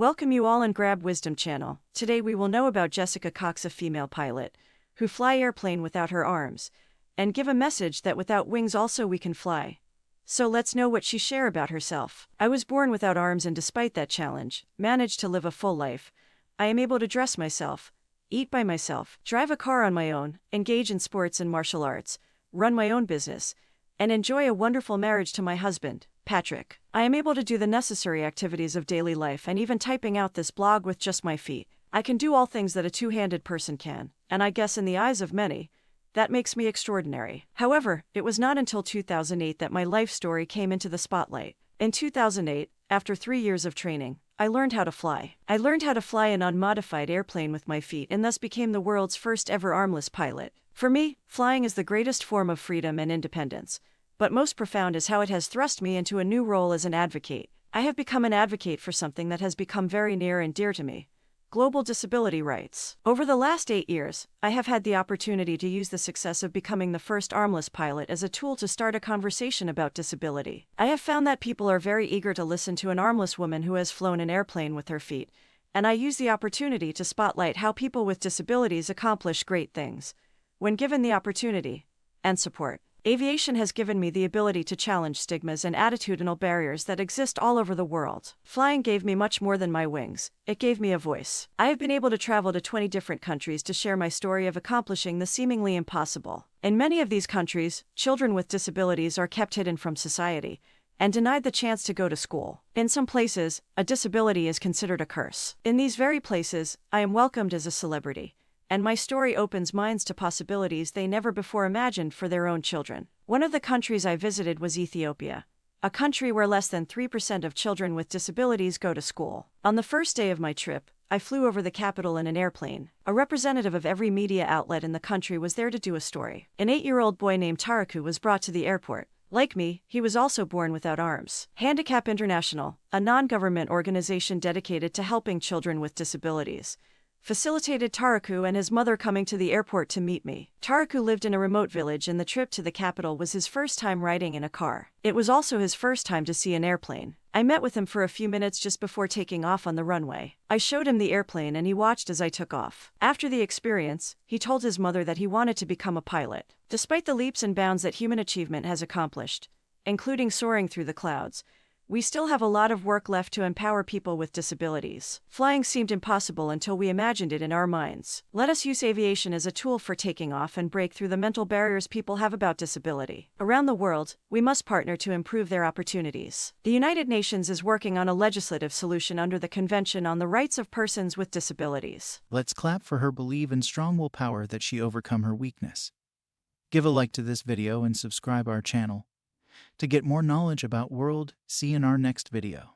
Welcome you all and Grab Wisdom channel. Today we will know about Jessica Cox, a female pilot, who fly airplane without her arms, and give a message that without wings also we can fly. So let's know what she share about herself. I was born without arms and despite that challenge, managed to live a full life. I am able to dress myself, eat by myself, drive a car on my own, engage in sports and martial arts, run my own business, and enjoy a wonderful marriage to my husband, Patrick. I am able to do the necessary activities of daily life and even typing out this blog with just my feet. I can do all things that a two-handed person can, and I guess in the eyes of many, that makes me extraordinary. However, it was not until 2008 that my life story came into the spotlight. In 2008, after 3 years of training, I learned how to fly. I learned how to fly an unmodified airplane with my feet and thus became the world's first ever armless pilot. For me, flying is the greatest form of freedom and independence, but most profound is how it has thrust me into a new role as an advocate. I have become an advocate for something that has become very near and dear to me: global disability rights. Over the last 8 years, I have had the opportunity to use the success of becoming the first armless pilot as a tool to start a conversation about disability. I have found that people are very eager to listen to an armless woman who has flown an airplane with her feet, and I use the opportunity to spotlight how people with disabilities accomplish great things when given the opportunity and support. Aviation has given me the ability to challenge stigmas and attitudinal barriers that exist all over the world. Flying gave me much more than my wings. It gave me a voice. I have been able to travel to 20 different countries to share my story of accomplishing the seemingly impossible. In many of these countries, children with disabilities are kept hidden from society and denied the chance to go to school. In some places, a disability is considered a curse. In these very places, I am welcomed as a celebrity, and my story opens minds to possibilities they never before imagined for their own children. One of the countries I visited was Ethiopia, a country where less than 3% of children with disabilities go to school. On the first day of my trip, I flew over the capital in an airplane. A representative of every media outlet in the country was there to do a story. An 8-year-old boy named Tariku was brought to the airport. Like me, he was also born without arms. Handicap International, a non-government organization dedicated to helping children with disabilities, facilitated Tariku and his mother coming to the airport to meet me. Tariku lived in a remote village and the trip to the capital was his first time riding in a car. It was also his first time to see an airplane. I met with him for a few minutes just before taking off on the runway. I showed him the airplane and he watched as I took off. After the experience, he told his mother that he wanted to become a pilot. Despite the leaps and bounds that human achievement has accomplished, including soaring through the clouds, we still have a lot of work left to empower people with disabilities. Flying seemed impossible until we imagined it in our minds. Let us use aviation as a tool for taking off and break through the mental barriers people have about disability. Around the world, we must partner to improve their opportunities. The United Nations is working on a legislative solution under the Convention on the Rights of Persons with Disabilities. Let's clap for her belief in strong willpower that she overcome her weakness. Give a like to this video and subscribe our channel to get more knowledge about world. See you in our next video.